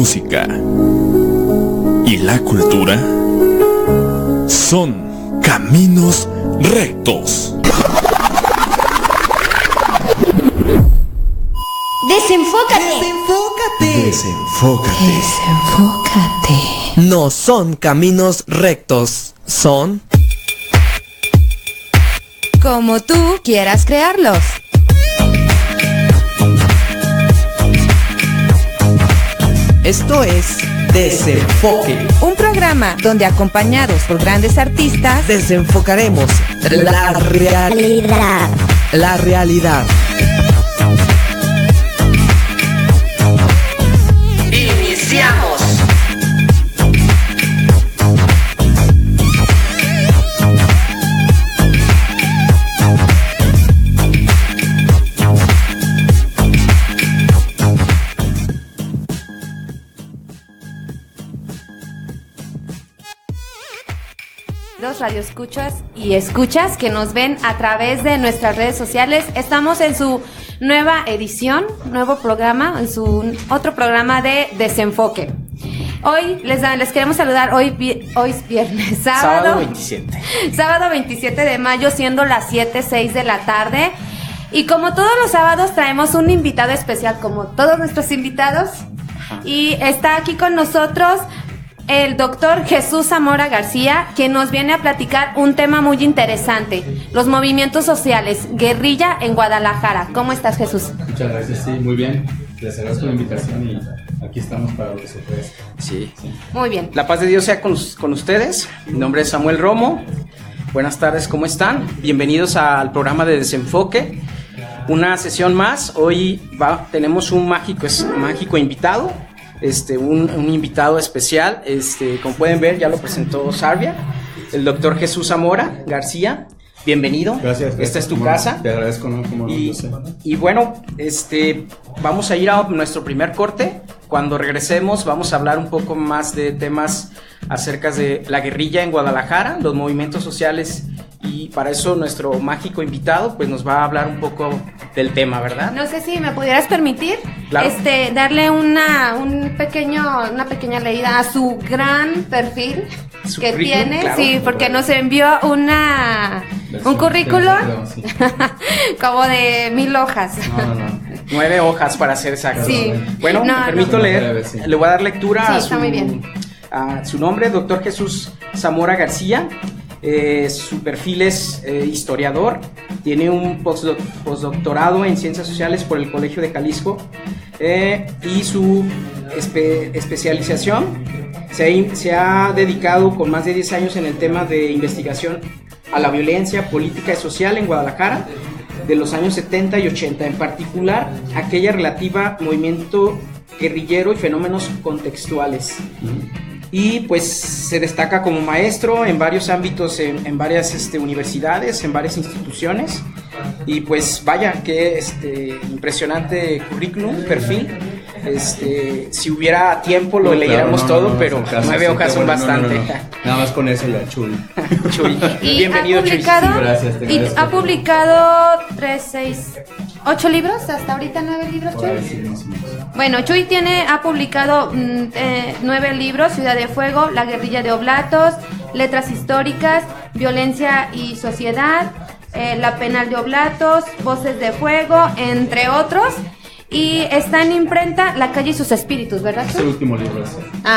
música y la cultura son caminos rectos. Desenfócate. Desenfócate. Desenfócate. Desenfócate. No son caminos rectos, son como tú quieras crearlos. Esto es Desenfoque. Un programa donde, acompañados por grandes artistas, Desenfocaremos la realidad. La realidad. Iniciamos. radioescuchas y escuchas que nos ven a través de nuestras redes sociales. Estamos en su nueva edición, nuevo programa, en su otro programa de Desenfoque. Hoy les queremos saludar, hoy es viernes, sábado 27 de mayo, siendo las 7:06 de la tarde. Y como todos los sábados traemos un invitado especial, como todos nuestros invitados. Y está aquí con nosotros el doctor Jesús Zamora García, que nos viene a platicar un tema muy interesante: los movimientos sociales, guerrilla en Guadalajara. ¿Cómo estás, Jesús? Muchas gracias, sí, muy bien. Les agradezco la invitación y aquí estamos para lo que se ofrezca. Sí. Muy bien. La paz de Dios sea con ustedes. Mi nombre es Samuel Romo. Buenas tardes, ¿cómo están? Bienvenidos al programa de Desenfoque. Una sesión más. Hoy tenemos un mágico invitado. Un invitado especial, como pueden ver, ya lo presentó Sarvia, el doctor Jesús Zamora García. Bienvenido. Gracias. Esta es tu casa. Te agradezco, ¿no? Como y bueno, vamos a ir a nuestro primer corte. Cuando regresemos vamos a hablar un poco más de temas acerca de la guerrilla en Guadalajara, los movimientos sociales, y para eso nuestro mágico invitado pues nos va a hablar un poco del tema, ¿verdad? No sé si me pudieras permitir, claro, darle una pequeña leída a su gran perfil que tiene, claro, sí, porque nos envió un currículum sí. como de 1000 hojas. No. 9 hojas para ser exactos. Sí. Bueno, me permito leer, sí. Le voy a dar lectura está muy bien. A su nombre, doctor Jesús Zamora García. Su perfil es historiador, tiene un postdoctorado en Ciencias Sociales por el Colegio de Jalisco, y su especialización se ha dedicado con más de 10 años en el tema de investigación a la violencia política y social en Guadalajara de los años 70 y 80, en particular aquella relativa al movimiento guerrillero y fenómenos contextuales. Y pues se destaca como maestro en varios ámbitos, en varias universidades, en varias instituciones. Y pues vaya, qué impresionante currículum, perfil. Si hubiera tiempo lo leyéramos todo, pero 9 hojas son bastante. Nada más con eso ya, Chuy. Chuy. Y Bienvenido, ha publicado, Chuy. Gracias, te agradezco. ha publicado 3, 6, 8 libros, hasta ahorita 9 libros, Chuy. Sí, más o menos. Bueno, Chuy ha publicado 9 libros: Ciudad de Fuego, La guerrilla de Oblatos, Letras históricas, Violencia y sociedad, La penal de Oblatos, Voces de Fuego, entre otros. Y está en imprenta La calle y sus espíritus, ¿verdad? Es el último libro.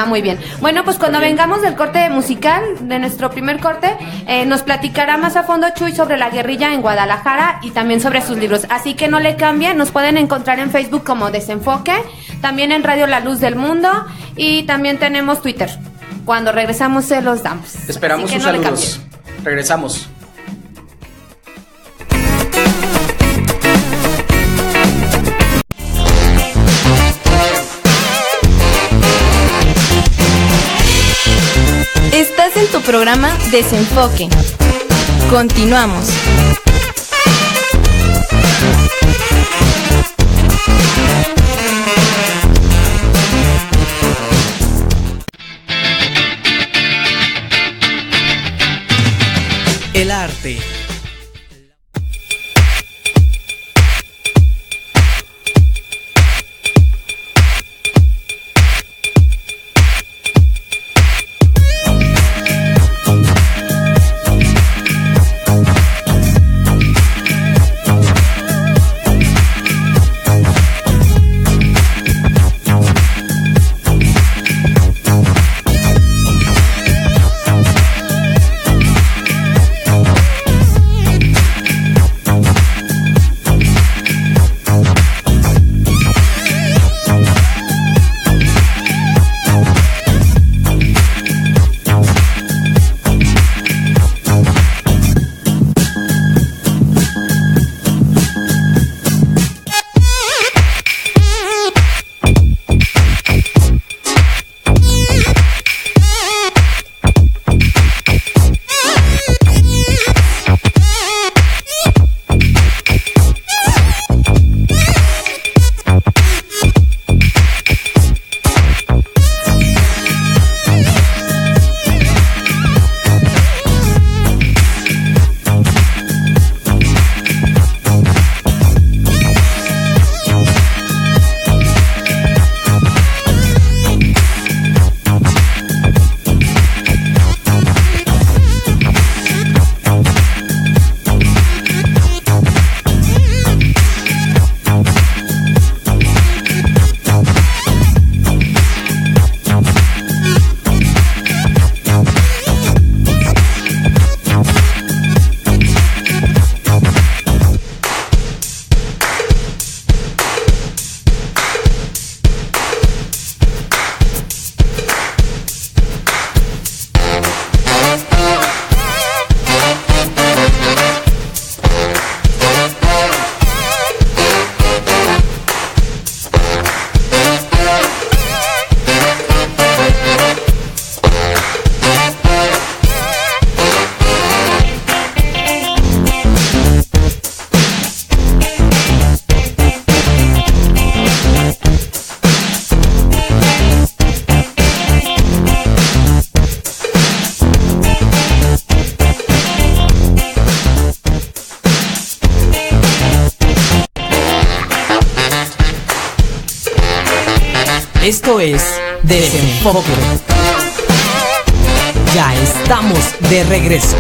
Muy bien. Bueno, pues cuando vengamos del corte musical, de nuestro primer corte, nos platicará más a fondo Chuy sobre la guerrilla en Guadalajara y también sobre sus libros. Así que no le cambien, nos pueden encontrar en Facebook como Desenfoque, también en Radio La Luz del Mundo, y también tenemos Twitter. Cuando regresamos se los damos. Esperamos sus saludos. Regresamos. Estás en tu programa Desenfoque. Continuamos. El arte. Esto es Desenfoque. Ya estamos de regreso.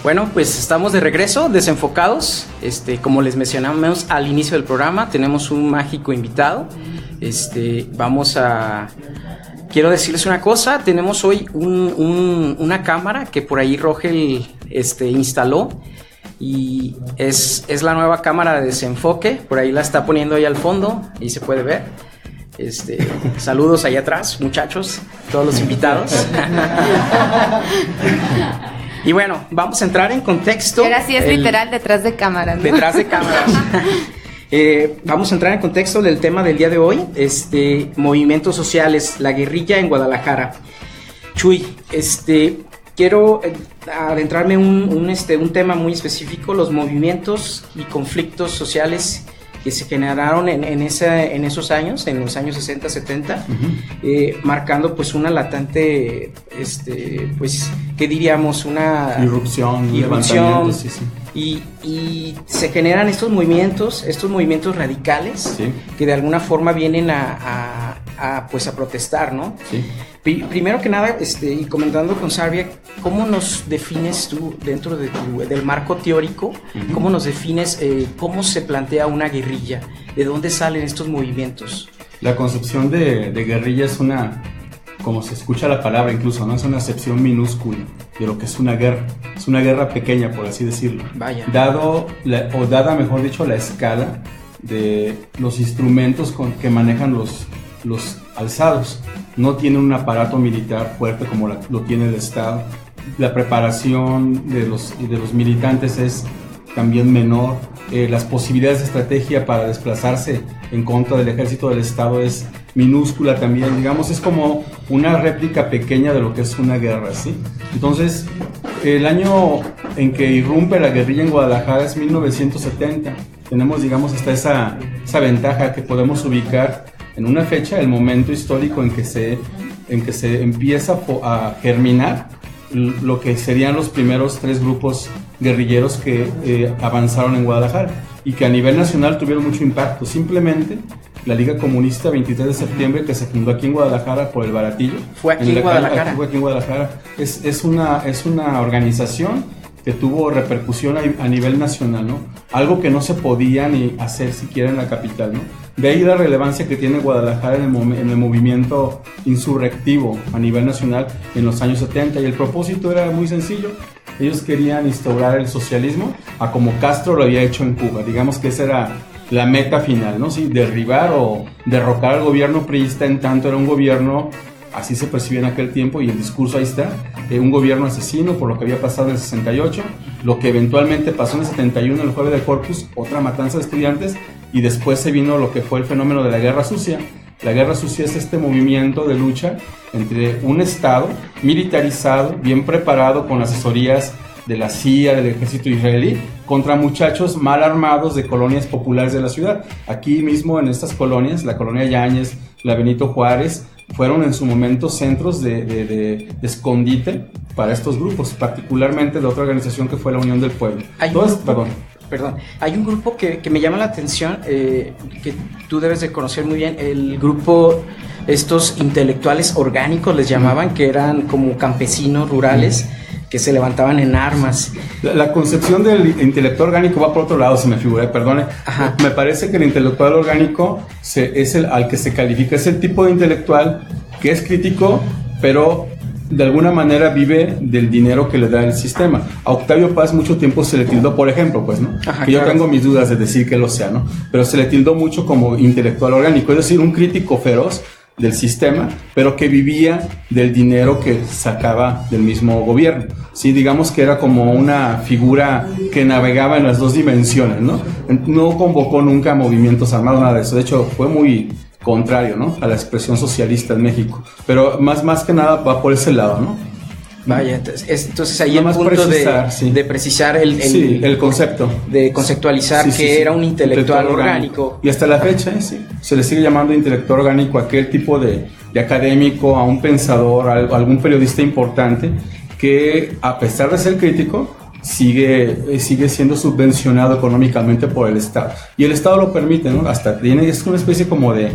Bueno, pues estamos de regreso, desenfocados. Como les mencionamos al inicio del programa, tenemos un mágico invitado. Quiero decirles una cosa, tenemos hoy una cámara que por ahí Rogel instaló y es la nueva cámara de desenfoque, por ahí la está poniendo ahí al fondo y se puede ver. Saludos allá atrás, muchachos, todos los invitados. Y bueno, vamos a entrar en contexto. Ahora sí es literal detrás de cámaras, ¿no? Detrás de cámaras. Vamos a entrar en contexto del tema del día de hoy, movimientos sociales, la guerrilla en Guadalajara. Chuy, quiero adentrarme en un tema muy específico, los movimientos y conflictos sociales que se generaron en esos años, en los años 60, 70, marcando pues una latente, pues, ¿qué diríamos? Una irrupción. Sí, sí. Y se generan estos movimientos radicales, sí, que de alguna forma vienen a protestar, ¿no? Sí. Primero que nada, y comentando con Sarvia, ¿cómo nos defines tú dentro del marco teórico? Uh-huh. ¿Cómo nos defines cómo se plantea una guerrilla? ¿De dónde salen estos movimientos? La concepción de guerrilla es como se escucha la palabra incluso, ¿no? Es una acepción minúscula de lo que es una guerra. Es una guerra pequeña, por así decirlo. Vaya. Dada, mejor dicho, la escala de los instrumentos que manejan los alzados. No tienen un aparato militar fuerte como lo tiene el Estado. La preparación de los militantes es también menor. Las posibilidades de estrategia para desplazarse en contra del ejército del Estado es minúscula también. Digamos, es como una réplica pequeña de lo que es una guerra, ¿sí? Entonces, el año en que irrumpe la guerrilla en Guadalajara es 1970. Tenemos, digamos, hasta esa ventaja que podemos ubicar en una fecha, el momento histórico en que se empieza a germinar lo que serían los primeros 3 grupos guerrilleros que avanzaron en Guadalajara y que a nivel nacional tuvieron mucho impacto. Simplemente la Liga Comunista 23 de septiembre, que se fundó aquí en Guadalajara por el Baratillo. Fue aquí en Guadalajara. Fue aquí en Guadalajara. Es una organización que tuvo repercusión a nivel nacional, ¿no? Algo que no se podía ni hacer siquiera en la capital, ¿no? De ahí la relevancia que tiene Guadalajara en el movimiento insurrectivo a nivel nacional en los años 70, y el propósito era muy sencillo. Ellos querían instaurar el socialismo a como Castro lo había hecho en Cuba. Digamos que esa era la meta final, ¿no? Sí, derribar o derrocar al gobierno priista, en tanto era un gobierno, así se percibía en aquel tiempo, y el discurso ahí está, un gobierno asesino por lo que había pasado en el 68, lo que eventualmente pasó en el 71, el jueves del Corpus, otra matanza de estudiantes, y después se vino lo que fue el fenómeno de la Guerra Sucia. La Guerra Sucia es este movimiento de lucha entre un Estado militarizado, bien preparado, con asesorías de la CIA, del ejército israelí, contra muchachos mal armados de colonias populares de la ciudad. Aquí mismo en estas colonias, la colonia Yáñez, la Benito Juárez, fueron en su momento centros de escondite para estos grupos, particularmente de otra organización que fue la Unión del Pueblo. Hay un grupo que me llama la atención, que tú debes de conocer muy bien, el grupo, estos intelectuales orgánicos les llamaban, que eran como campesinos rurales, que se levantaban en armas. La concepción del intelectual orgánico va por otro lado, se me figura, perdone. Ajá. Me parece que el intelectual orgánico es al que se califica, es el tipo de intelectual que es crítico, pero de alguna manera vive del dinero que le da el sistema. A Octavio Paz mucho tiempo se le tildó, por ejemplo, pues, ¿no? Ajá, que claro. Yo tengo mis dudas de decir que lo sea, ¿no? Pero se le tildó mucho como intelectual orgánico, es decir, un crítico feroz del sistema, pero que vivía del dinero que sacaba del mismo gobierno. Sí, digamos que era como una figura que navegaba en las dos dimensiones, ¿no? No convocó nunca movimientos armados, nada de eso. De hecho, fue muy contrario, ¿no?, a la expresión socialista en México. Pero más que nada va por ese lado, ¿no? Vaya, entonces ahí el punto precisar, de precisar el concepto. De conceptualizar que era un intelectual orgánico. Y hasta la fecha, sí, se le sigue llamando intelectual orgánico a aquel tipo de académico, a un pensador, a algún periodista importante que, a pesar de ser crítico, sigue siendo subvencionado económicamente por el Estado. Y el Estado lo permite, ¿no? Es una especie como de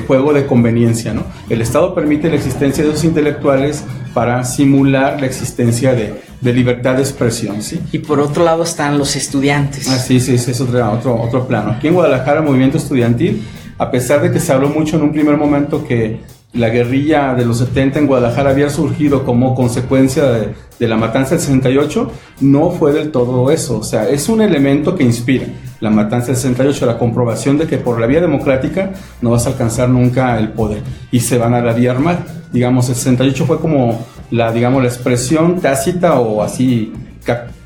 juego de conveniencia, ¿no? El Estado permite la existencia de esos intelectuales para simular la existencia de libertad de expresión, ¿sí? Y por otro lado están los estudiantes. Sí, es otro plano. Aquí en Guadalajara, el movimiento estudiantil, a pesar de que se habló mucho en un primer momento que la guerrilla de los 70 en Guadalajara había surgido como consecuencia de la matanza del 68, no fue del todo eso. O sea, es un elemento que inspira la matanza del 68, la comprobación de que por la vía democrática no vas a alcanzar nunca el poder y se van a la vía armada. Digamos, el 68 fue como la expresión tácita o así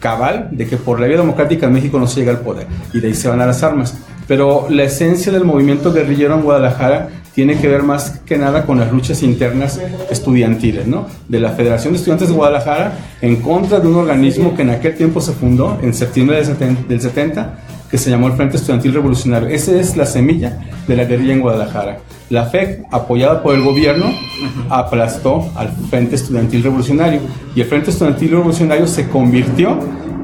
cabal de que por la vía democrática en México no se llega al poder y de ahí se van a las armas. Pero la esencia del movimiento guerrillero en Guadalajara tiene que ver más que nada con las luchas internas estudiantiles, ¿no? De la Federación de Estudiantes de Guadalajara en contra de un organismo que en aquel tiempo se fundó en septiembre del 70, que se llamó el Frente Estudiantil Revolucionario. Esa es la semilla de la guerrilla en Guadalajara. La FEC, apoyada por el gobierno, aplastó al Frente Estudiantil Revolucionario y el Frente Estudiantil Revolucionario se convirtió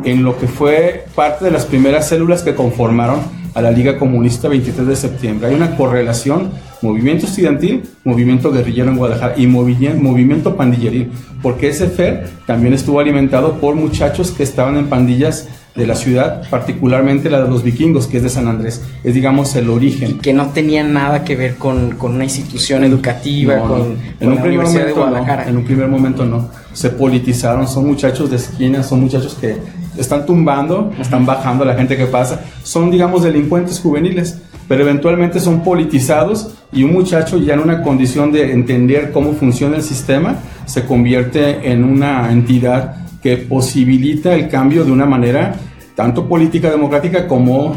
en lo que fue parte de las primeras células que conformaron a la Liga Comunista 23 de septiembre. Hay una correlación, movimiento estudiantil, movimiento guerrillero en Guadalajara y movimiento pandilleril, porque ese FER también estuvo alimentado por muchachos que estaban en pandillas de la ciudad, particularmente la de los vikingos, que es de San Andrés, es digamos el origen. Que no tenían nada que ver con una institución educativa, con la Universidad de Guadalajara. En un primer momento no, se politizaron, son muchachos de esquina, son muchachos que están tumbando, están bajando a la gente que pasa, son digamos delincuentes juveniles, pero eventualmente son politizados y un muchacho ya en una condición de entender cómo funciona el sistema, se convierte en una entidad que posibilita el cambio de una manera tanto política democrática como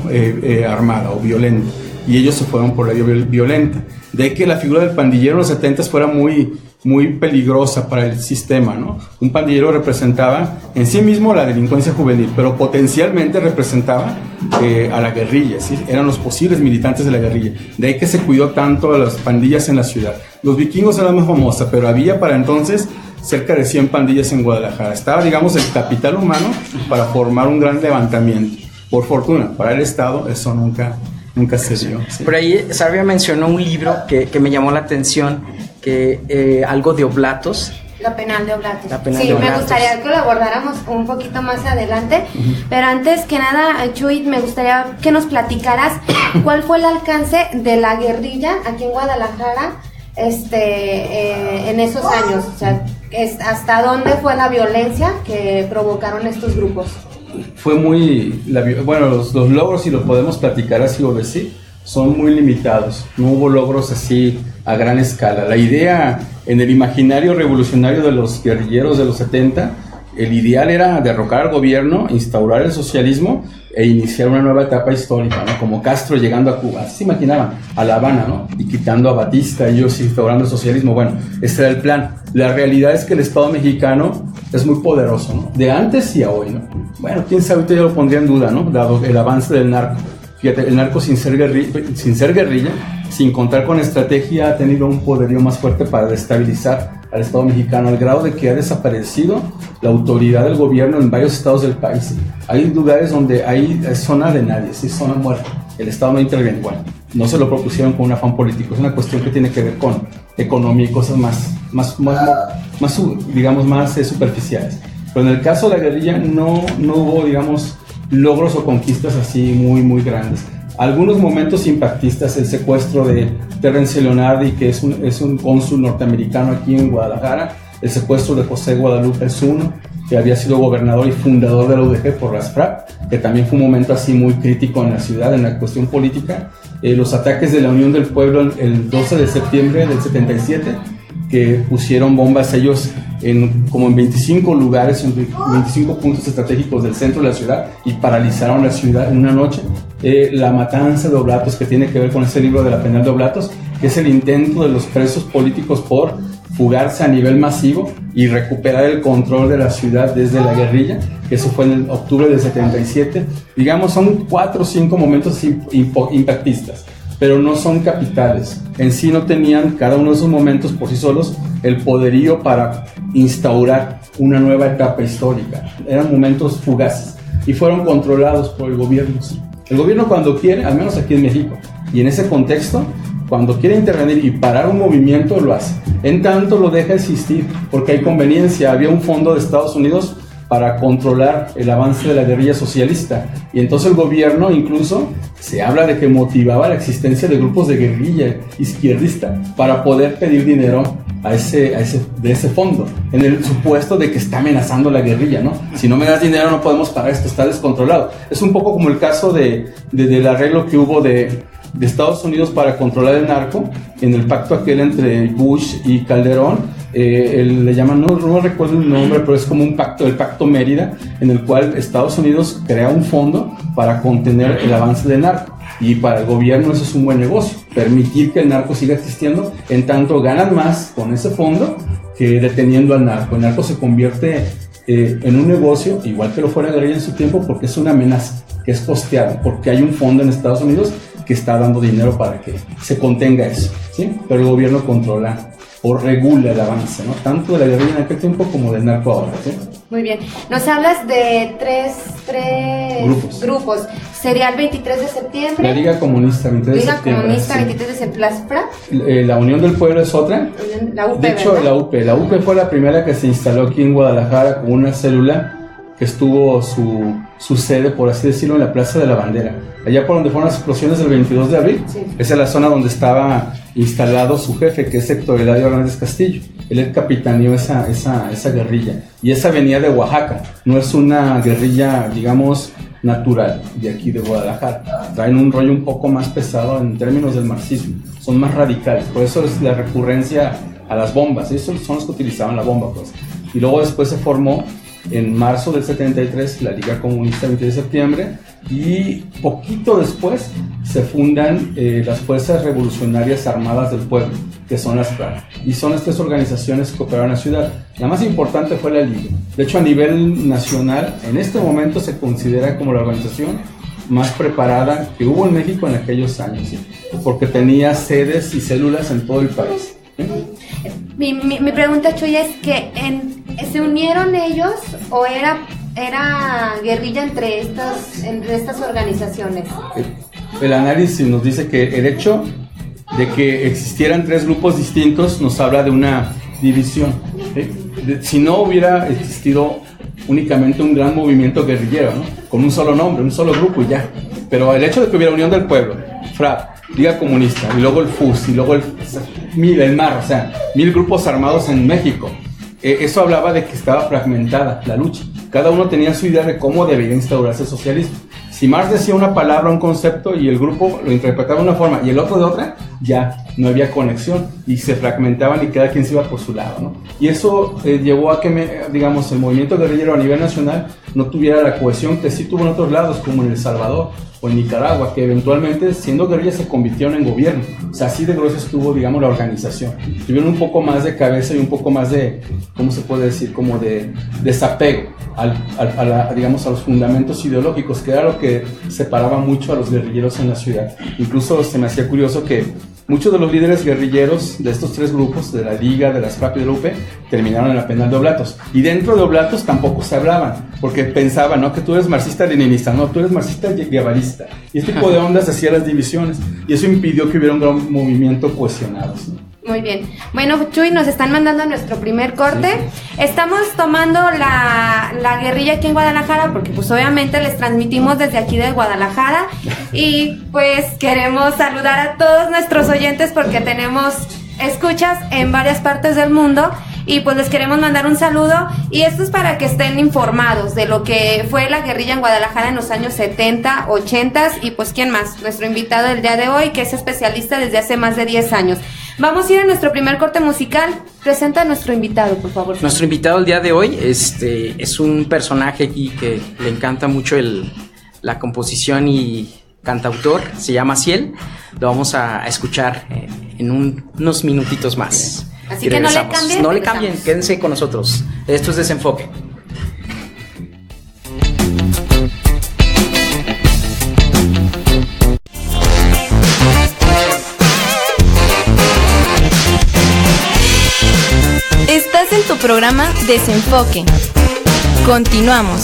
armada o violenta. Y ellos se fueron por la vía violenta. De que la figura del pandillero en los 70 fuera muy peligrosa para el sistema, ¿no? Un pandillero representaba en sí mismo la delincuencia juvenil, pero potencialmente representaba a la guerrilla, ¿sí? Eran los posibles militantes de la guerrilla. De ahí que se cuidó tanto a las pandillas en la ciudad. Los vikingos eran más famosas, pero había para entonces cerca de 100 pandillas en Guadalajara. Estaba, digamos, el capital humano para formar un gran levantamiento. Por fortuna, para el Estado eso nunca se dio. ¿Sí? Por ahí Sarvia mencionó un libro que me llamó la atención, que algo de Oblatos. La penal de Oblatos. Sí, me gustaría que lo abordáramos un poquito más adelante, pero antes que nada, Chuy, me gustaría que nos platicaras cuál fue el alcance de la guerrilla aquí en Guadalajara en esos años, o sea, hasta dónde fue la violencia que provocaron estos grupos. Fue los logros, si lo podemos platicar así o decir, son muy limitados. No hubo logros así a gran escala. La idea en el imaginario revolucionario de los guerrilleros de los 70, el ideal era derrocar al gobierno, instaurar el socialismo e iniciar una nueva etapa histórica, ¿no? Como Castro llegando a Cuba, así se imaginaban, a La Habana, ¿no? Y quitando a Batista, ellos instaurando el socialismo. Bueno, ese era el plan. La realidad es que el Estado mexicano es muy poderoso, ¿no? De antes y a hoy, ¿no? Bueno, quién sabe, ahorita yo lo pondría en duda, ¿no? Dado el avance del narco. Fíjate, el narco sin ser guerrilla, sin contar con estrategia, ha tenido un poderío más fuerte para destabilizar al Estado mexicano, al grado de que ha desaparecido la autoridad del gobierno en varios estados del país. Hay lugares donde hay zona de nadie, sí, zona muerta. El Estado no interviene. Bueno, no se lo propusieron con un afán político, es una cuestión que tiene que ver con economía y cosas más superficiales. Pero en el caso de la guerrilla no hubo, digamos, logros o conquistas así muy grandes. Algunos momentos impactistas, el secuestro de Terrence Leonardi, que es un cónsul norteamericano aquí en Guadalajara, el secuestro de José Guadalupe Zuno, que había sido gobernador y fundador de la UDG por las FRAP, que también fue un momento así muy crítico en la ciudad, en la cuestión política. Los ataques de la Unión del Pueblo el 12 de septiembre del 77, que pusieron bombas ellos como en 25 lugares, en 25 puntos estratégicos del centro de la ciudad, y paralizaron la ciudad en una noche. La matanza de Oblatos, que tiene que ver con ese libro de la penal de Oblatos, que es el intento de los presos políticos por fugarse a nivel masivo y recuperar el control de la ciudad desde la guerrilla, que eso fue en octubre del 77. Digamos, son 4 o 5 momentos impactistas, pero no son capitales. En sí no tenían cada uno de esos momentos por sí solos el poderío para instaurar una nueva etapa histórica. Eran momentos fugaces y fueron controlados por el gobierno. ¿Sí? El gobierno cuando quiere, al menos aquí en México, y en ese contexto, cuando quiere intervenir y parar un movimiento, lo hace. En tanto lo deja existir, porque hay conveniencia. Había un fondo de Estados Unidos para controlar el avance de la guerrilla socialista. Y entonces el gobierno incluso se habla de que motivaba la existencia de grupos de guerrilla izquierdista para poder pedir dinero de ese fondo, en el supuesto de que está amenazando la guerrilla, ¿no? Si no me das dinero no podemos parar esto, está descontrolado. Es un poco como el caso del arreglo que hubo de Estados Unidos para controlar el narco, en el pacto aquel entre Bush y Calderón. Le llaman, no recuerdo el nombre, pero es como un pacto, el Pacto Mérida, en el cual Estados Unidos crea un fondo para contener el avance del narco. Y para el gobierno eso es un buen negocio, permitir que el narco siga existiendo, en tanto ganan más con ese fondo que deteniendo al narco. El narco se convierte en un negocio, igual que lo fue la guerrilla en su tiempo, porque es una amenaza, que es costeada, porque hay un fondo en Estados Unidos que está dando dinero para que se contenga eso, ¿sí? Pero el gobierno controla o regula el avance, ¿no? Tanto de la guerrilla en aquel tiempo como del narco ahora, ¿sí? Muy bien. Nos hablas de tres grupos. Sería el 23 de septiembre. La Liga Comunista, 23 de septiembre. Liga Comunista, sí. 23 de septiembre. ¿Las FRA? La Unión del Pueblo es otra. La UP, de hecho, ¿verdad? la UP fue la primera que se instaló aquí en Guadalajara con una célula que estuvo su sede, por así decirlo, en la Plaza de la Bandera. Allá por donde fueron las explosiones del 22 de abril, sí. Esa es la zona donde estaba instalado su jefe, que es Héctor Eladio Hernández Castillo. Él capitaneó esa guerrilla. Y esa venía de Oaxaca, no es una guerrilla, digamos, natural de aquí de Guadalajara. Traen un rollo un poco más pesado en términos del marxismo, son más radicales, por eso es la recurrencia a las bombas. Esos son los que utilizaban la bomba, pues. Y luego después se formó en marzo del 73 la Liga Comunista 23 de septiembre, y poquito después se fundan las Fuerzas Revolucionarias Armadas del Pueblo, que son las FRA, y son las tres organizaciones que operaron en la ciudad. La más importante fue la Liga. De hecho, a nivel nacional, en este momento se considera como la organización más preparada que hubo en México en aquellos años, ¿sí? Porque tenía sedes y células en todo el país. Mi pregunta, Chuy, es que ¿se unieron ellos o era guerrilla entre estas organizaciones? El análisis nos dice que el hecho de que existieran tres grupos distintos nos habla de una división, ¿sí? Si no hubiera existido únicamente un gran movimiento guerrillero, ¿no? Con un solo nombre, un solo grupo y ya. Pero el hecho de que hubiera Unión del Pueblo, FRA, Liga Comunista, y luego el FUS, y luego el MAR, o sea, 1000 grupos armados en México, eso hablaba de que estaba fragmentada la lucha. Cada uno tenía su idea de cómo debería instaurarse el socialismo. Si Marx decía una palabra, un concepto, y el grupo lo interpretaba de una forma y el otro de otra, ya no había conexión y se fragmentaban y cada quien se iba por su lado, ¿no? Y eso llevó a que, digamos, el movimiento guerrillero a nivel nacional no tuviera la cohesión que sí tuvo en otros lados, como en El Salvador o en Nicaragua, que eventualmente, siendo guerrilla, se convirtieron en gobierno. O sea, así de grueso estuvo, digamos, la organización. Tuvieron un poco más de cabeza y un poco más de, ¿cómo se puede decir? Como de desapego digamos, a los fundamentos ideológicos, que era lo que separaba mucho a los guerrilleros en la ciudad. Incluso se me hacía curioso que muchos de los líderes guerrilleros de estos tres grupos, de la Liga, de las FRAP y de la UP, terminaron en la penal de Oblatos. Y dentro de Oblatos tampoco se hablaban, porque pensaban, ¿no?, que tú eres marxista-leninista, no, tú eres marxista-guevarista. Y este tipo de ondas hacía las divisiones, y eso impidió que hubiera un gran movimiento cohesionado, ¿sí? Muy bien. Bueno, Chuy, nos están mandando nuestro primer corte. Sí. Estamos tomando la guerrilla aquí en Guadalajara porque pues obviamente les transmitimos desde aquí de Guadalajara y pues queremos saludar a todos nuestros oyentes porque tenemos escuchas en varias partes del mundo y pues les queremos mandar un saludo y esto es para que estén informados de lo que fue la guerrilla en Guadalajara en los años 70, 80 y pues ¿quién más? Nuestro invitado del día de hoy que es especialista desde hace más de 10 años. Vamos a ir a nuestro primer corte musical. Presenta a nuestro invitado, por favor. Nuestro invitado el día de hoy es un personaje aquí que le encanta mucho la composición y cantautor. Se llama Ciel. Lo vamos a escuchar en unos minutitos más. Así que no le cambien. No le cambien, quédense con nosotros. Esto es Desenfoque. Estás en tu programa Desenfoque. Continuamos.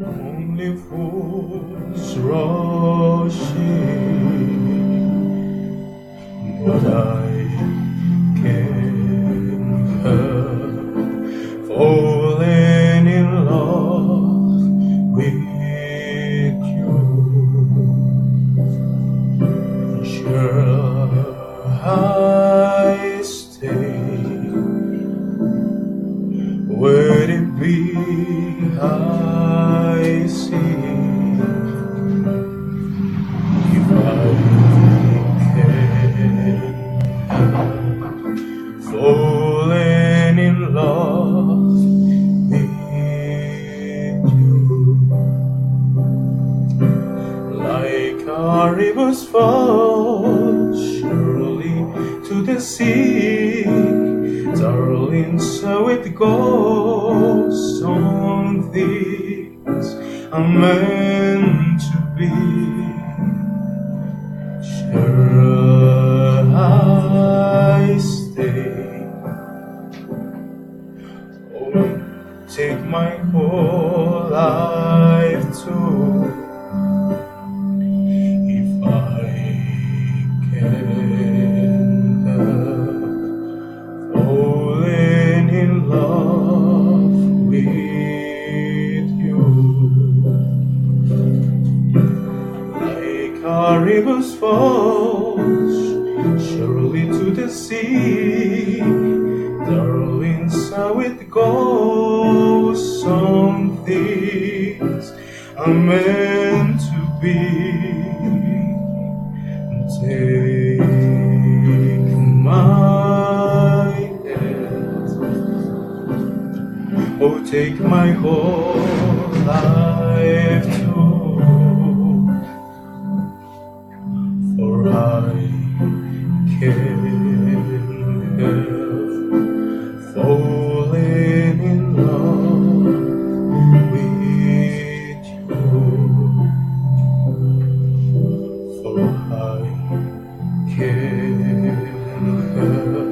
Only fools rushing, but I can't help falling in love with you. Shall I stay? Would it be I see if I can falling in love with you, like our rivers fall surely to the sea, darling, so it goes. Some things are meant to be. Shall I stay? Oh, take my whole life too, if I can help falling in love with you, like our rivers falls surely to the sea, darling, so it goes. Some things are meant to be. Take my hand, oh, take my whole life too, for I can't help falling in love with you, for I can't help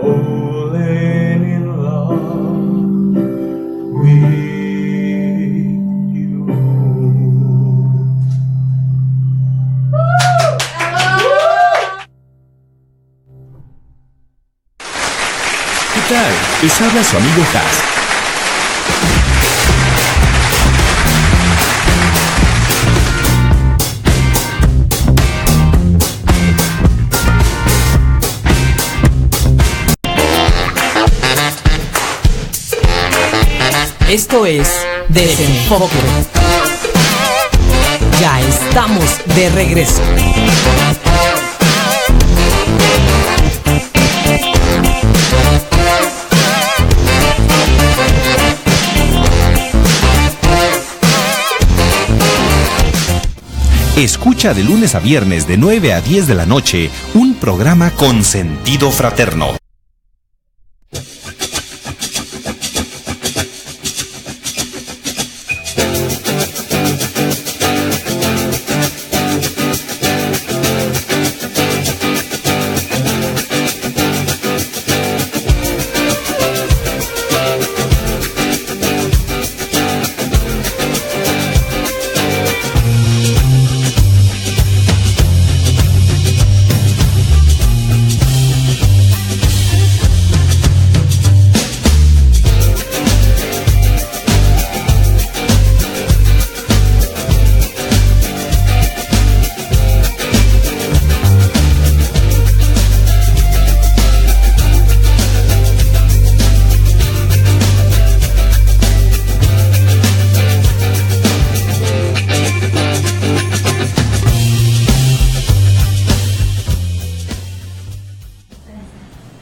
falling in love with you. ¿Qué tal? Les habla su amigo Has. Esto es Desenfoque. Ya estamos de regreso. Escucha de lunes a viernes de 9 a 10 de la noche un programa con sentido fraterno.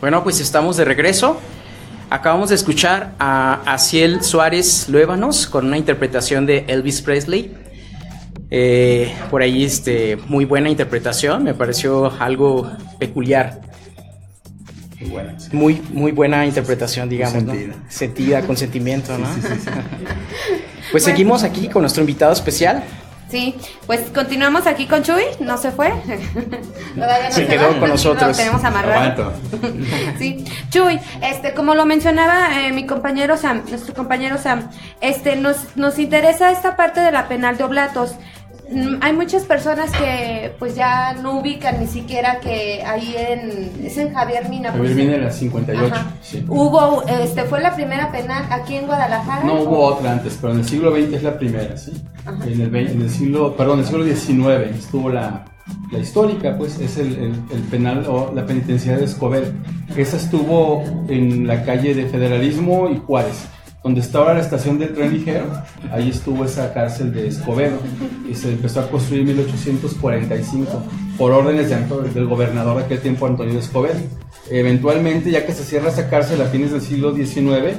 Bueno, pues estamos de regreso. Acabamos de escuchar a Aciel Suárez Luébanos con una interpretación de Elvis Presley. Por ahí, muy buena interpretación, me pareció algo peculiar. Muy buena. Sí. Muy buena interpretación, digamos, Sentida. ¿no? Sentida, con sentimiento, ¿no? Sí. Pues seguimos aquí con nuestro invitado especial. Sí, pues continuamos aquí con Chuy, no se fue. Todavía no Se quedó va. con nosotros. Lo tenemos amarrado. Aguanto. Sí, Chuy, como lo mencionaba nuestro compañero Sam, nos interesa esta parte de la penal de Oblatos. Hay muchas personas que pues ya no ubican ni siquiera que ahí es en Javier Mina. Javier Mina era 58. Ajá. Sí. Hubo, fue la primera penal aquí en Guadalajara. No hubo otra antes, pero en el siglo XX es la primera, ¿sí? En el siglo XIX estuvo la histórica, pues, es el penal o la penitenciaria de Escobedo. Esa estuvo en la calle de Federalismo y Juárez, donde está ahora la estación del tren ligero. Ahí estuvo esa cárcel de Escobedo y se empezó a construir en 1845 por órdenes del gobernador de aquel tiempo, Antonio de Escobedo. Eventualmente, ya que se cierra esa cárcel a fines del siglo XIX,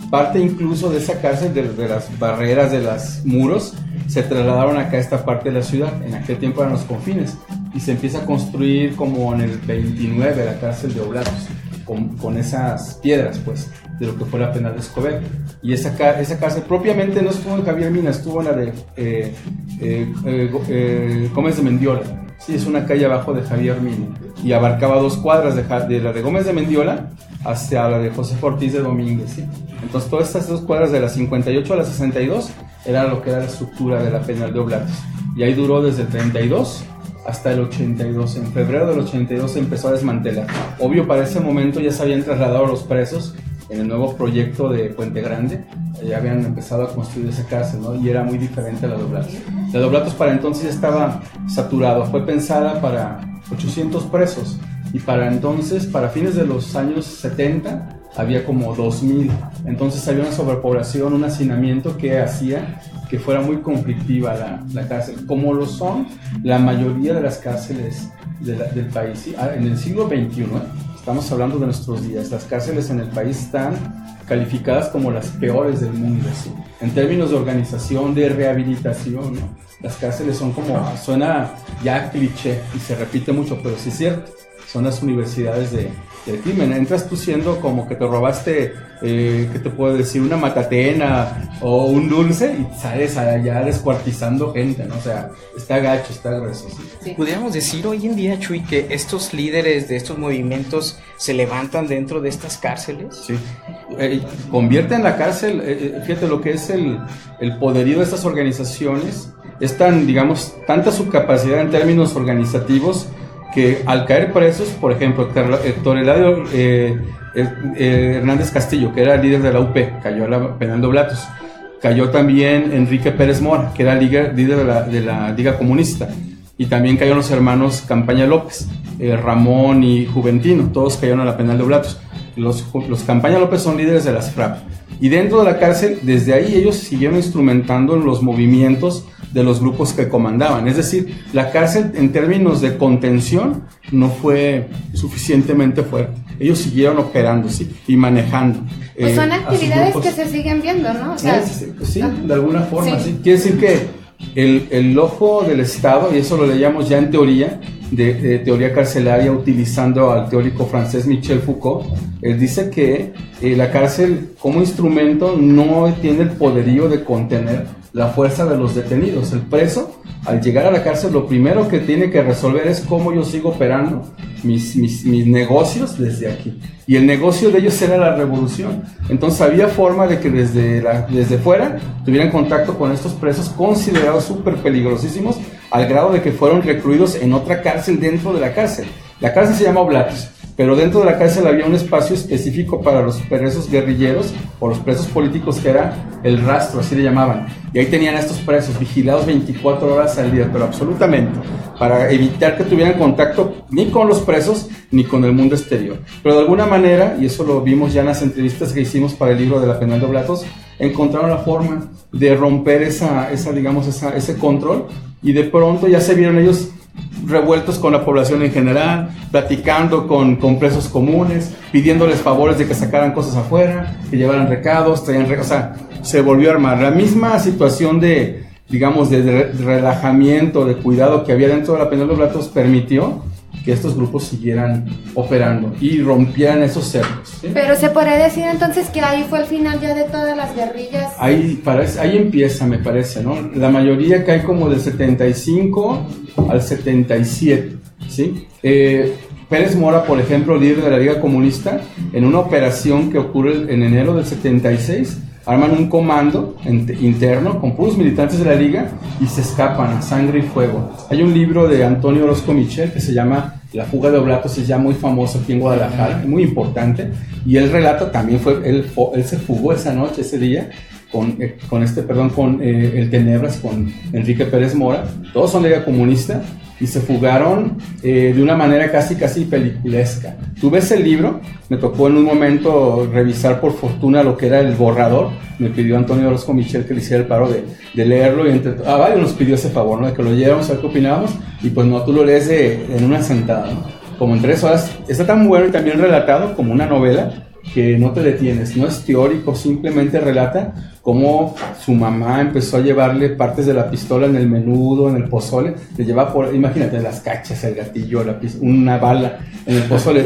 parte incluso de esa cárcel, de las barreras, de los muros, se trasladaron acá a esta parte de la ciudad. En aquel tiempo eran los confines, y se empieza a construir como en el 29 la cárcel de Oblatos, con esas piedras, pues, de lo que fue la penal de Escobedo. Y esa cárcel propiamente no estuvo en Javier Mina, estuvo en la de Gómez de Mendiola. Sí, es una calle abajo de Javier Mina, y abarcaba 2 cuadras de la de Gómez de Mendiola hacia la de José Ortiz de Domínguez, ¿sí? Entonces todas estas 2 cuadras de la 58 a la 62 era lo que era la estructura de la penal de Oblatos, y ahí duró desde el 32 hasta el 82. En febrero del 82 se empezó a desmantelar. Obvio, para ese momento ya se habían trasladado los presos en el nuevo proyecto de Puente Grande. Ya habían empezado a construir esa cárcel, ¿no? Y era muy diferente a la de Oblatos. La de Oblatos para entonces ya estaba saturado. Fue pensada para 800 presos, y para entonces, para fines de los años 70, había como 2000. Entonces había una sobrepoblación, un hacinamiento que hacía que fuera muy conflictiva la cárcel, como lo son la mayoría de las cárceles del país, ¿sí? En el siglo XXI, estamos hablando de nuestros días, las cárceles en el país están calificadas como las peores del mundo, ¿sí? En términos de organización, de rehabilitación, ¿no? Las cárceles son como, suena ya cliché y se repite mucho, pero sí es cierto, son las universidades del crimen. Entras tú siendo como que te robaste, ¿qué te puedo decir? Una matatena o un dulce, y sales allá descuartizando gente, ¿no? O sea, está gacho, está grueso, ¿sí? Sí. Pudiéramos decir hoy en día, Chuy, que estos líderes de estos movimientos se levantan dentro de estas cárceles. Sí. Convierten la cárcel, fíjate lo que es el poderío de estas organizaciones, es tan, digamos, tanta su capacidad en términos organizativos, que al caer presos, por ejemplo, Héctor Eladio Hernández Castillo, que era líder de la UP, cayó a la penal de Oblatos. Cayó también Enrique Pérez Mora, que era líder de la Liga Comunista. Y también cayeron los hermanos Campaña López, Ramón y Juventino, todos cayeron a la penal de Oblatos. Los Campaña López son líderes de las FRAP. Y dentro de la cárcel, desde ahí ellos siguieron instrumentando los movimientos de los grupos que comandaban. Es decir, la cárcel en términos de contención no fue suficientemente fuerte. Ellos siguieron operando, ¿sí? Y manejando. Pues son actividades que se siguen viendo, ¿no? O sea, sí, de alguna forma, sí. Quiere decir que el ojo del Estado, y eso lo leíamos ya en teoría, de teoría carcelaria, utilizando al teórico francés Michel Foucault, él dice que la cárcel como instrumento no tiene el poderío de contener la fuerza de los detenidos. El preso, al llegar a la cárcel, lo primero que tiene que resolver es cómo yo sigo operando mis negocios desde aquí. Y el negocio de ellos era la revolución. Entonces había forma de que desde fuera tuvieran contacto con estos presos considerados súper peligrosísimos, al grado de que fueron recluidos en otra cárcel dentro de la cárcel. La cárcel se llama Oblatos, pero dentro de la cárcel había un espacio específico para los presos guerrilleros o los presos políticos, que era el rastro, así le llamaban. Y ahí tenían a estos presos vigilados 24 horas al día, pero absolutamente, para evitar que tuvieran contacto ni con los presos ni con el mundo exterior. Pero de alguna manera, y eso lo vimos ya en las entrevistas que hicimos para el libro de la penal de Oblatos, encontraron la forma de romper ese control, y de pronto ya se vieron ellos revueltos con la población en general, platicando con presos comunes, pidiéndoles favores de que sacaran cosas afuera, que llevaran recados, o sea, se volvió a armar. La misma situación de, digamos, de relajamiento, de cuidado que había dentro de la penal de los Blatos permitió que estos grupos siguieran operando y rompieran esos cercos, ¿sí? Pero se podría decir entonces que ahí fue el final ya de todas las guerrillas. Ahí empieza, me parece, ¿no? La mayoría cae como del 75 al 77, ¿sí? Pérez Mora, por ejemplo, líder de la Liga Comunista, en una operación que ocurre en enero del 76, arman un comando interno con puros militantes de la Liga y se escapan a sangre y fuego. Hay un libro de Antonio Orozco Michel que se llama La fuga de Oblatos, es ya muy famoso aquí en Guadalajara, muy importante, y él relata, también él se fugó esa noche, ese día, con el Tenebras, con Enrique Pérez Mora, todos son de la Liga Comunista, y se fugaron de una manera casi peliculesca. Tú ves el libro, me tocó en un momento revisar por fortuna lo que era el borrador, me pidió Antonio Orozco Michel que le hiciera el paro de leerlo, y varios nos pidió ese favor, ¿no? De que lo leyéramos a ver qué opinábamos, y pues no, tú lo lees en una sentada, ¿no? Como en 3 horas, está tan bueno y también relatado como una novela, que no te detienes, no es teórico, simplemente relata cómo su mamá empezó a llevarle partes de la pistola en el menudo, en el pozole, le lleva imagínate, las cachas, el gatillo, una bala en el pozole,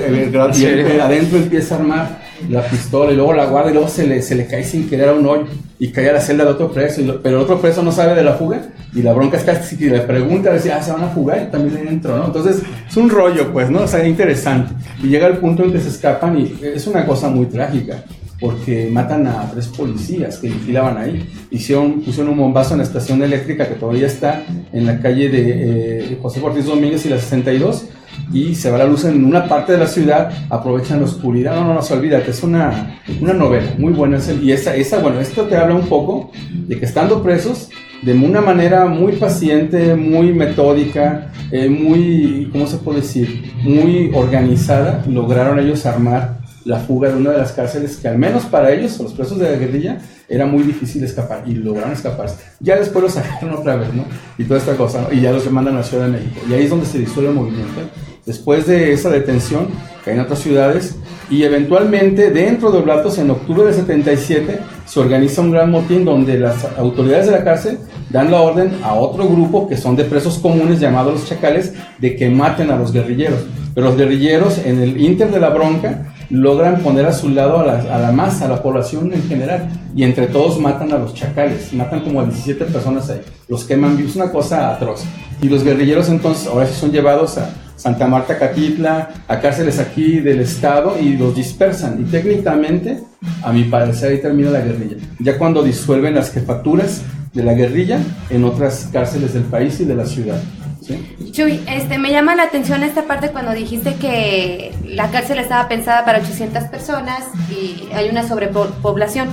y él adentro empieza a armar la pistola y luego la guarda y luego se le cae sin querer a un hoyo y cae a la celda de otro preso, pero el otro preso no sabe de la fuga y la bronca es casi que le pregunta, decía, se van a fugar y también ahí dentro, ¿no? Entonces es un rollo, pues, ¿no? O sea, interesante, y llega el punto en que se escapan y es una cosa muy trágica porque matan a 3 policías que vigilaban ahí, pusieron un bombazo en la estación eléctrica que todavía está en la calle de José Ortiz Domínguez y la 62, y se va la luz en una parte de la ciudad, aprovechan la oscuridad, no se olvida que es una novela muy buena, y bueno, esto te habla un poco de que estando presos, de una manera muy paciente, muy metódica, muy, ¿cómo se puede decir?, muy organizada, lograron ellos armar la fuga de una de las cárceles que al menos para ellos, los presos de la guerrilla, era muy difícil escapar, y lograron escaparse. Ya después los sacaron otra vez, ¿no? Y toda esta cosa, ¿no? Y ya los mandan a la Ciudad de México, y ahí es donde se disuelve el movimiento. Después de esa detención, caen otras ciudades, y eventualmente dentro de Oblatos, en octubre del 77, se organiza un gran motín donde las autoridades de la cárcel dan la orden a otro grupo que son de presos comunes llamados los Chacales, de que maten a los guerrilleros. Pero los guerrilleros, en el ínter de la bronca, logran poner a su lado a la masa, a la población en general, y entre todos matan a los Chacales, matan como a 17 personas ahí, los queman vivos, una cosa atroz. Y los guerrilleros entonces ahora sí son llevados a Santa Marta, Catitla, a cárceles aquí del estado, y los dispersan, y técnicamente, a mi parecer, ahí termina la guerrilla, ya cuando disuelven las jefaturas de la guerrilla en otras cárceles del país y de la ciudad. ¿Sí? Chuy, me llama la atención esta parte cuando dijiste que la cárcel estaba pensada para 800 personas y hay una sobrepoblación.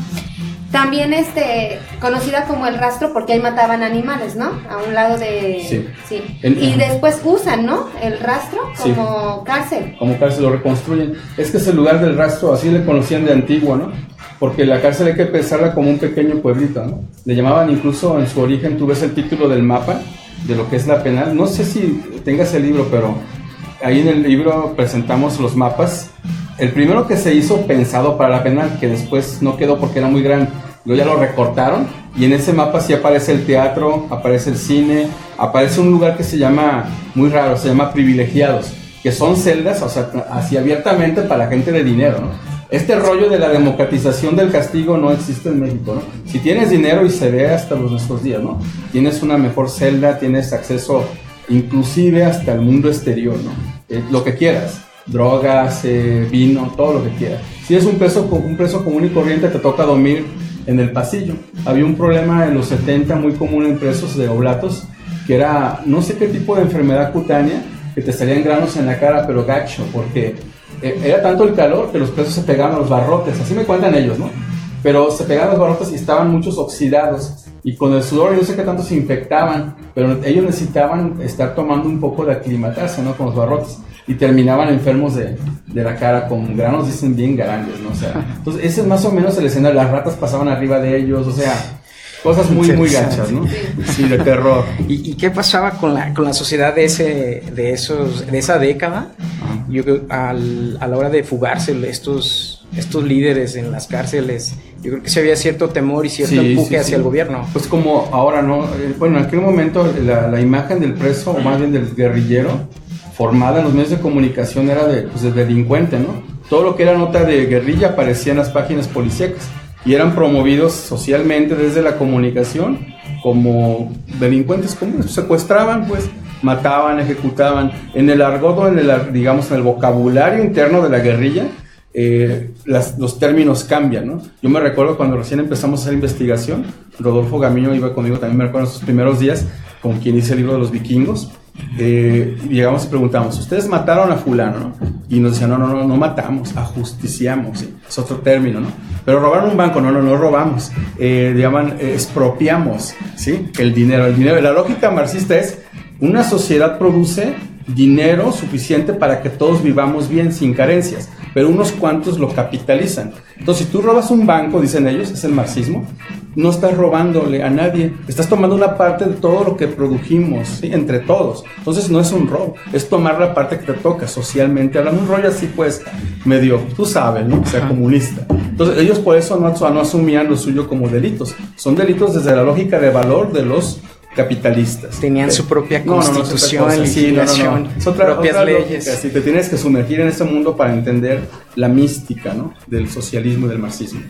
También conocida como el rastro porque ahí mataban animales, ¿no? A un lado de... Sí. Y después usan, ¿no? El rastro como cárcel. Como cárcel, lo reconstruyen. Es que es el lugar del rastro, así le conocían de antiguo, ¿no? Porque la cárcel hay que pensarla como un pequeño pueblito, ¿no? Le llamaban incluso en su origen, tú ves el título del mapa de lo que es la penal. No sé si tengas el libro, pero ahí en el libro presentamos los mapas. El primero que se hizo pensado para la penal, que después no quedó porque era muy grande, luego ya lo recortaron, y en ese mapa sí aparece el teatro, aparece el cine, aparece un lugar que se llama, muy raro, se llama Privilegiados, que son celdas, o sea, así abiertamente para la gente de dinero, ¿no? Este rollo de la democratización del castigo no existe en México, ¿no? Si tienes dinero, y se ve hasta nuestros días, ¿no? Tienes una mejor celda, tienes acceso inclusive hasta el mundo exterior, ¿no? Lo que quieras, drogas, vino, todo lo que quieras. Si eres un preso común y corriente, te toca dormir en el pasillo. Había un problema en los 70 muy común en presos de Oblatos, que era no sé qué tipo de enfermedad cutánea, que te salían granos en la cara, pero gacho, porque era tanto el calor que los presos se pegaban a los barrotes, así me cuentan ellos, ¿no? Pero se pegaban a los barrotes y estaban muchos oxidados, y con el sudor yo sé que tanto se infectaban, pero ellos necesitaban estar tomando un poco de aclimatarse, ¿no? Con los barrotes, y terminaban enfermos de la cara con granos, dicen, bien grandes, ¿no? O sea, entonces ese es más o menos el escenario. Las ratas pasaban arriba de ellos, o sea, Cosas muy gachas, ¿no? Sí, de terror. ¿Y qué pasaba con la sociedad de esa década? Yo creo a la hora de fugarse estos líderes en las cárceles, yo creo que sí había cierto temor y cierto empuje hacia el gobierno. Pues como ahora, ¿no? Bueno, en aquel momento la imagen del preso, o más bien del guerrillero, formada en los medios de comunicación era de delincuente, ¿no? Todo lo que era nota de guerrilla aparecía en las páginas policíacas y eran promovidos socialmente desde la comunicación como delincuentes comunes. Secuestraban, pues, mataban, ejecutaban. En el argot o en el vocabulario interno de la guerrilla, los términos cambian, ¿no? Yo me recuerdo cuando recién empezamos a hacer investigación, Rodolfo Gamiño iba conmigo, también me recuerdo en sus primeros días, con quien hice el libro de los vikingos. Llegamos y preguntamos, ¿ustedes mataron a fulano? ¿No? Y nos decían, no matamos, ajusticiamos, ¿sí? Es otro término, ¿no? Pero robaron un banco, no robamos, llaman expropiamos, ¿sí? El dinero, la lógica marxista es, una sociedad produce dinero suficiente para que todos vivamos bien, sin carencias, pero unos cuantos lo capitalizan. Entonces, si tú robas un banco, dicen ellos, es el marxismo, no estás robándole a nadie, estás tomando una parte de todo lo que produjimos, ¿sí? Entre todos. Entonces no es un robo, es tomar la parte que te toca socialmente hablando, un rollo así pues medio, tú sabes, ¿no? O sea, comunista. Entonces ellos por eso no asumían lo suyo como delitos, son delitos desde la lógica de valor de los capitalistas. Tenían su propia constitución, legislación, propias leyes. Si te tienes que sumergir en ese mundo para entender la mística, ¿no? Del socialismo y del marxismo.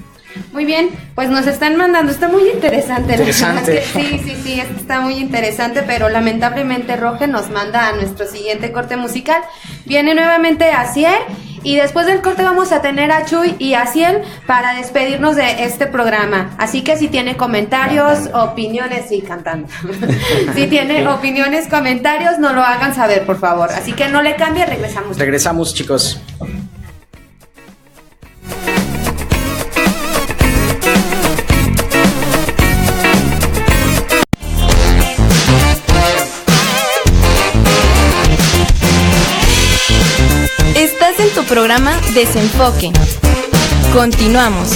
Muy bien, pues nos están mandando, está muy interesante. Interesante. Sí, está muy interesante, pero lamentablemente Roge nos manda a nuestro siguiente corte musical. Viene nuevamente Asier y después del corte vamos a tener a Chuy y a Ciel para despedirnos de este programa. Así que si tiene comentarios, opiniones, sí, cantando. Si tiene opiniones, comentarios, nos lo hagan saber, por favor. Así que no le cambie, regresamos. Regresamos, chicos. Estás en tu programa Desenfoque. Continuamos.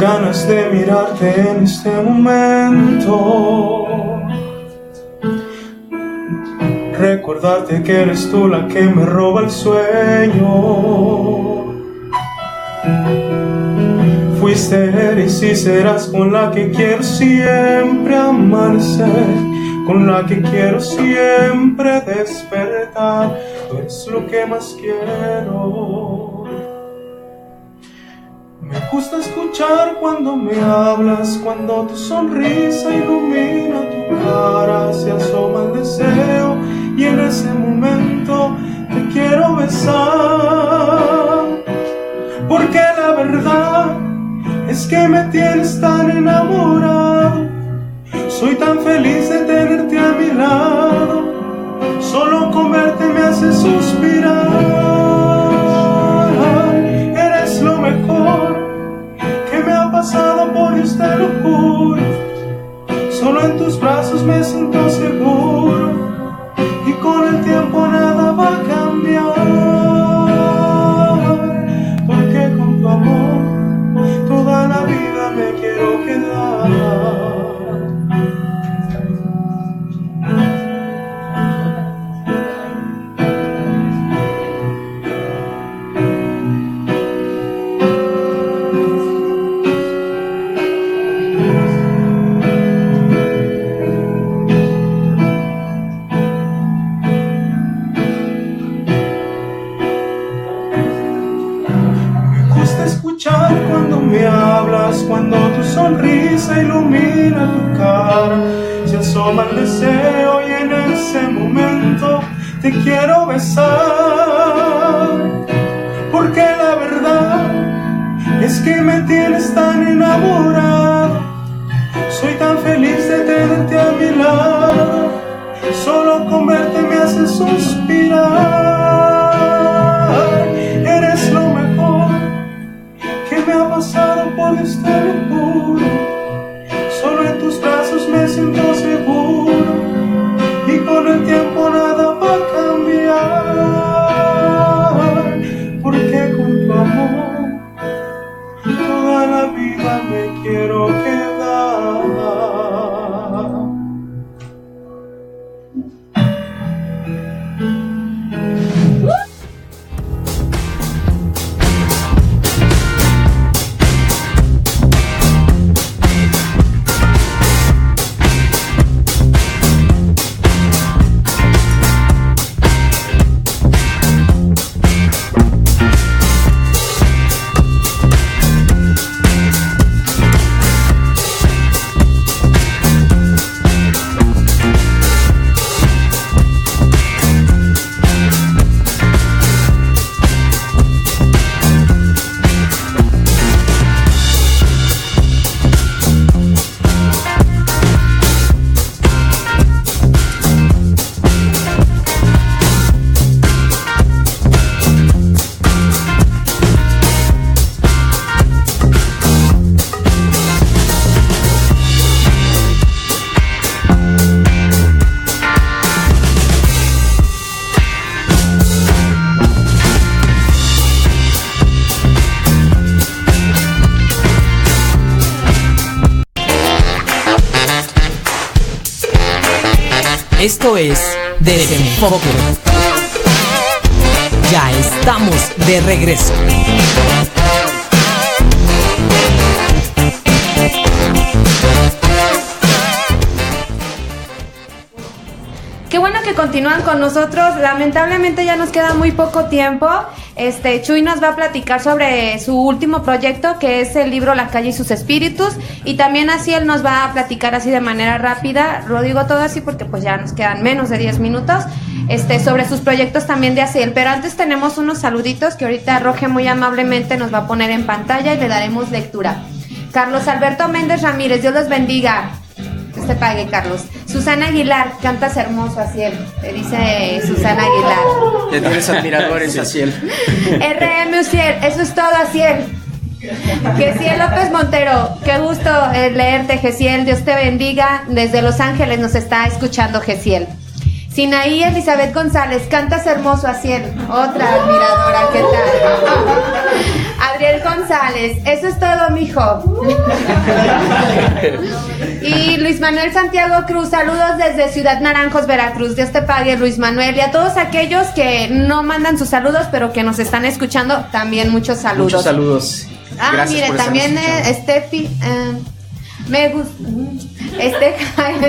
ganas de mirarte en este momento, recordarte que eres tú la que me roba el sueño. Fuiste, eres y serás con la que quiero siempre amanecer, con la que quiero siempre despertar. Tú eres lo que más quiero. Me gusta escuchar cuando me hablas, cuando tu sonrisa ilumina tu cara, se asoma el deseo y en ese momento te quiero besar. Porque la verdad es que me tienes tan enamorado, soy tan feliz de tenerte a mi lado, solo con verte suspirar. Eres lo mejor que me ha pasado, por Dios te lo juro. Solo en tus brazos me siento seguro, y con el tiempo nada va a cambiar, porque con tu amor toda la vida me quiero quedar. Cuando me hablas, cuando tu sonrisa ilumina tu cara, se asoma el deseo y en ese momento te quiero besar, porque la verdad es que me tienes tan enamorado. Soy tan feliz de tenerte a mi lado, solo con verte me hace suspirar. Eres lo mejor que me ha pasado, por este locura. Solo en tus brazos me siento seguro, y con el tiempo nada va a cambiar, porque con tu amor toda la vida me quiero quedar. Esto es Desenfoque. Ya estamos de regreso. Qué bueno que continúan con nosotros. Lamentablemente ya nos queda muy poco tiempo. Chuy nos va a platicar sobre su último proyecto, que es el libro La calle y sus espíritus, y también así él nos va a platicar así de manera rápida. Lo digo todo así porque pues ya nos quedan menos de 10 minutos. Sobre sus proyectos también de Asiel. Pero antes tenemos unos saluditos que ahorita Roge muy amablemente nos va a poner en pantalla y le daremos lectura. Carlos Alberto Méndez Ramírez, Dios los bendiga. Dios te pague, Carlos. Susana Aguilar, cantas hermoso, Asiel. Te dice Susana Aguilar. Ya tienes admiradores, Asiel. RM Uciel, eso es todo, Asiel. Gesiel López Montero, qué gusto leerte, Gesiel. Dios te bendiga. Desde Los Ángeles nos está escuchando Gesiel. Sinaí Elizabeth González, cantas hermoso, Asiel. Otra admiradora, ¿qué tal? Adriel González, eso es todo, mijo. Y Luis Manuel Santiago Cruz, saludos desde Ciudad Naranjos, Veracruz. Dios te pague, Luis Manuel. Y a todos aquellos que no mandan sus saludos, pero que nos están escuchando, también muchos saludos. Muchos saludos. Gracias, mire, también Steffi, me gusta.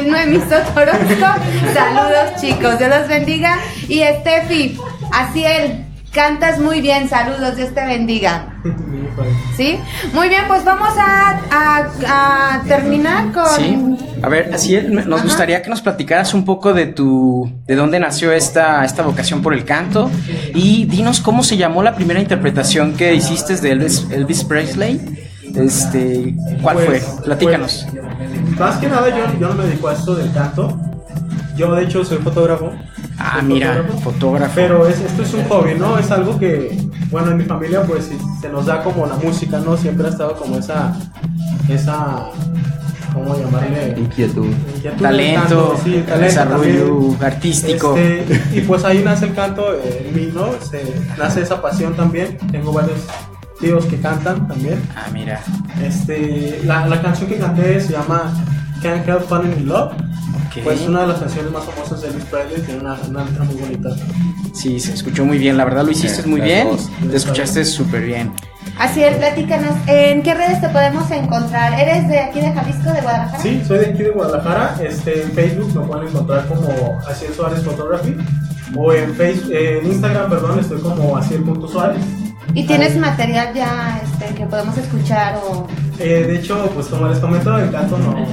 Noemí Sotorosco, saludos, chicos, Dios los bendiga. Y Steffi, Asiel, cantas muy bien, saludos, Dios te bendiga. ¿Sí? Muy bien, pues vamos a terminar con... Sí. A ver, Asiel, nos gustaría que nos platicaras un poco de dónde nació esta vocación por el canto, y dinos cómo se llamó la primera interpretación que hiciste de Elvis Presley. ¿Cuál fue? Platícanos. Más que nada yo no me dedico a esto del canto. Yo de hecho soy fotógrafo Ah, mira, fotógrafo. Pero esto es un hobby, ¿no? Es algo que, bueno, en mi familia pues se nos da como la música, ¿no? Siempre ha estado como esa ¿cómo llamarle? Inquietud. Talento, sí, desarrollo también. artístico. Y pues ahí nace el canto en mí, ¿no? Nace esa pasión también. Tengo varios tíos que cantan también. Ah, mira. La canción que canté se llama Can't Help Falling in Love. Okay. Pues una de las canciones más famosas de Elvis Presley, tiene una letra muy bonita. Sí, se escuchó muy bien, la verdad lo hiciste muy bien, te escuchaste súper bien. Así es, platícanos, ¿en qué redes te podemos encontrar? ¿Eres de aquí de Jalisco, de Guadalajara? Sí, soy de aquí de Guadalajara. En Facebook me pueden encontrar como Asiel Suárez Photography, o en Instagram, perdón, estoy como Asiel.Suárez. ¿Y tienes material ya que podemos escuchar o...? De hecho, pues como les comento, el canto no es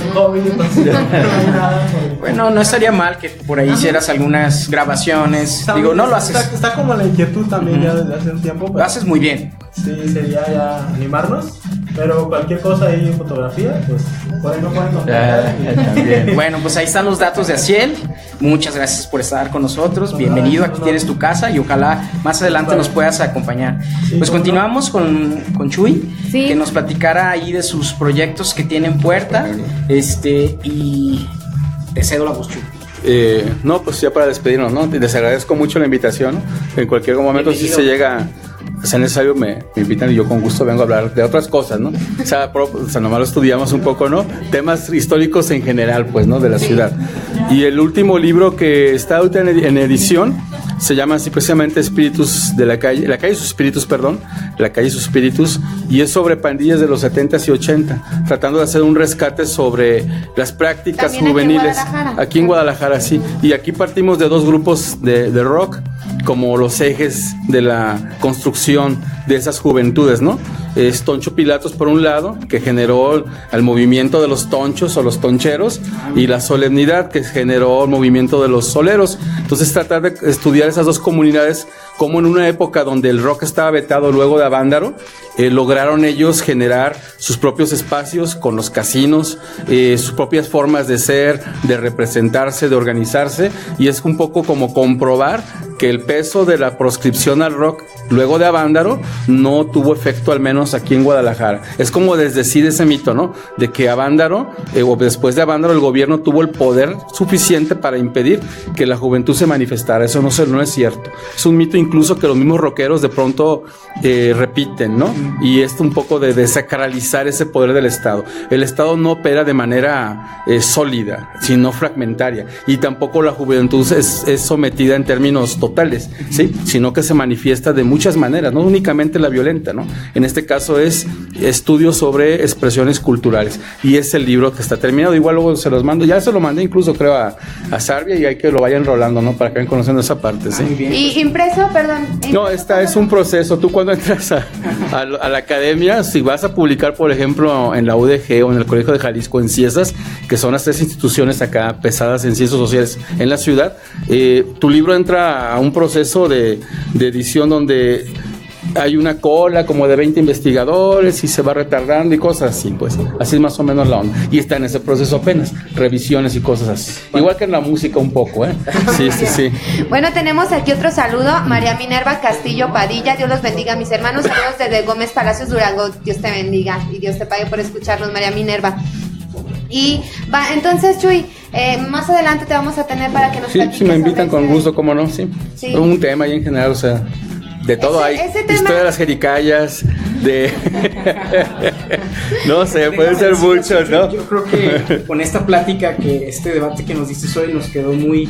un hobby, entonces no hay nada. Bueno, no estaría mal que por ahí hicieras algunas grabaciones. Digo, no lo haces. Está como la inquietud también ya desde hace un tiempo. Lo haces muy bien. Sí, sería ya animarnos. Pero cualquier cosa ahí en fotografía, pues por ahí no pueden encontrar. Bueno, pues ahí están los datos de Asiel. Muchas gracias por estar con nosotros. Bienvenido, aquí tienes tu casa y ojalá más adelante nos puedas acompañar. Pues continuamos con Chuy, que nos platicara ahí de sus proyectos que tiene en puerta. Y te cedo la voz, Chuy. No, pues ya para despedirnos, ¿no? Les agradezco mucho la invitación, ¿no? En cualquier momento si se llega, si es necesario me invitan y yo con gusto vengo a hablar de otras cosas, ¿no? O sea, nomás lo estudiamos un poco, ¿no? Temas históricos en general, pues, ¿no? De la ciudad. Y el último libro que está ahorita en edición se llama así precisamente Espíritus de la calle de sus espíritus, la calle de sus espíritus, y es sobre pandillas de los 70s y 80, tratando de hacer un rescate sobre las prácticas juveniles aquí en Guadalajara, sí. Y aquí partimos de dos grupos de rock como los ejes de la construcción de esas juventudes, ¿no? Es Toncho Pilatos por un lado, que generó el movimiento de los tonchos o los toncheros, y La Solemnidad, que generó el movimiento de los soleros. Entonces tratar de estudiar esas dos comunidades, como en una época donde el rock estaba vetado luego de Avándaro, lograron ellos generar sus propios espacios con los casinos, sus propias formas de ser, de representarse, de organizarse, y es un poco como comprobar que el peso de la proscripción al rock luego de Avándaro no tuvo efecto, al menos aquí en Guadalajara. Es como desdecir ese mito, ¿no? De que Avándaro, o después de Avándaro, el gobierno tuvo el poder suficiente para impedir que la juventud se manifestara. Eso no es cierto. Es un mito incluso que los mismos rockeros de pronto repiten, ¿no? Y es un poco de desacralizar ese poder del Estado. El Estado no opera de manera sólida, sino fragmentaria. Y tampoco la juventud es sometida en términos totales, ¿sí? Sino que se manifiesta de muchas maneras, no únicamente la violenta, ¿no? En este caso es estudios sobre expresiones culturales, y es el libro que está terminado. Igual luego se los mando, ya se lo mandé incluso creo a Sarvia, y hay que lo vayan rolando, ¿no? Para que vayan conociendo esa parte, ¿sí? ¿Y impreso, perdón? No, esta es un proceso. Tú cuando entras a la academia, si vas a publicar, por ejemplo, en la UDG o en el Colegio de Jalisco, en CIESAS, que son las tres instituciones acá pesadas en ciencias sociales en la ciudad, tu libro entra a un proceso de edición donde hay una cola como de 20 investigadores y se va retardando y cosas así, pues así es más o menos la onda, y está en ese proceso apenas, revisiones y cosas así, igual que en la música un poco, sí. Bueno, tenemos aquí otro saludo, María Minerva Castillo Padilla, Dios los bendiga mis hermanos, saludos desde Gómez Palacios, Durango, Dios te bendiga y Dios te pague por escucharnos, María Minerva. Y va, entonces Chuy, más adelante te vamos a tener para que nos platiques. Sí, me invitan con gusto, cómo no, sí. Un tema ahí en general, o sea, de todo hay. Historia de las jericayas, de... no sé, puede ser mucho, ¿no? Yo creo que con esta plática, este debate que nos diste hoy, nos quedó muy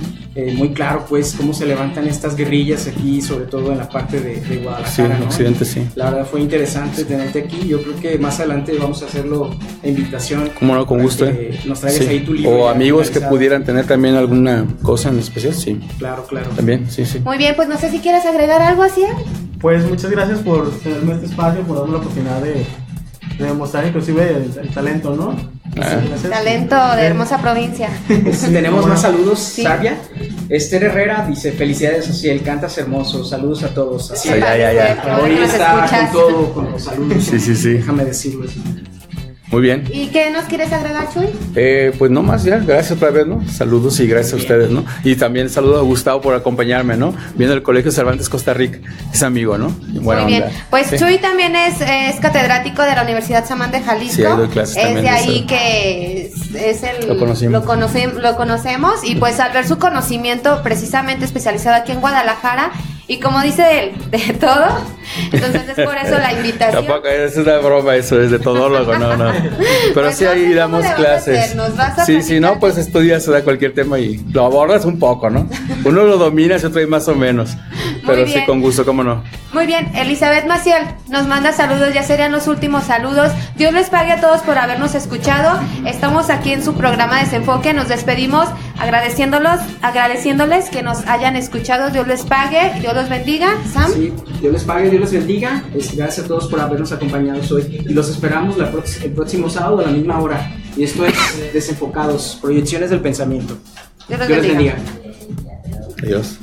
claro, pues, cómo se levantan estas guerrillas aquí, sobre todo en la parte de Guadalajara, sí, en Occidente, sí. La verdad fue interesante tenerte aquí. Yo creo que más adelante vamos a hacerlo la invitación. Como no, con gusto. Nos traigas ahí tu libro. O amigos que pudieran tener también alguna cosa en especial, sí. Claro. También, sí. Muy bien, pues no sé si quieres agregar algo así. Pues muchas gracias por tenerme este espacio, por darme la oportunidad de demostrar inclusive el talento, ¿no? Talento de hermosa provincia. Tenemos más saludos, sí. Sarvia. Esther Herrera dice: felicidades, Asiel, cantas hermoso, saludos a todos. Ya. Hoy está con todo, con los saludos. Sí. Déjame decirlo. Muy bien. ¿Y qué nos quieres agregar, Chuy? Pues no más ya, gracias otra vez, ¿no? Saludos y gracias a ustedes, ¿no? Y también saludo a Gustavo por acompañarme, ¿no? Viendo el Colegio Cervantes Costa Rica, es amigo, ¿no? Buena Muy bien. Onda. Pues sí. Chuy también es catedrático de la Universidad Samán de Jalisco. Sí, ahí doy clases es también de de ahí eso. que es el Lo conocemos y pues al ver su conocimiento precisamente especializado aquí en Guadalajara y como dice él, de todo, entonces es por eso la invitación. Tampoco es una broma, eso es de todólogo, no. Pero Pues sí no ahí sé damos cómo le vas a clases. hacer, nos vas a Sí, platicar. no, pues estudias da cualquier tema y lo abordas un poco, ¿no? Uno lo domina y otro más o menos. Pero sí, bien. con gusto, cómo no. Muy bien, Elizabeth Maciel nos manda saludos, ya serían los últimos saludos. Dios les pague a todos por habernos escuchado. Estamos aquí en su programa Desenfoque, nos despedimos agradeciéndoles que nos hayan escuchado. Dios les pague, Dios los bendiga. Sam. Sí, Dios les pague, Dios les bendiga. Gracias a todos por habernos acompañado hoy y los esperamos el próximo sábado a la misma hora. Y esto es Desenfocados, proyecciones del pensamiento. Dios los Dios les bendiga. bendiga. Adiós.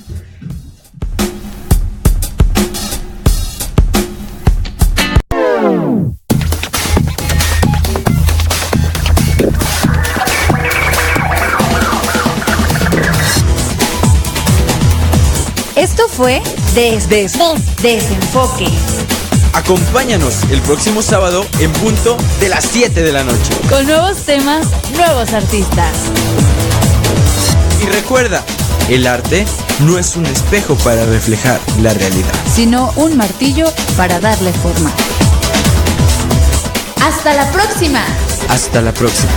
Esto fue Desenfoque. Acompáñanos el próximo sábado en punto de las 7 de la noche. Con nuevos temas, nuevos artistas. Y recuerda, el arte no es un espejo para reflejar la realidad, Sino un martillo para darle forma. Hasta la próxima. Hasta la próxima.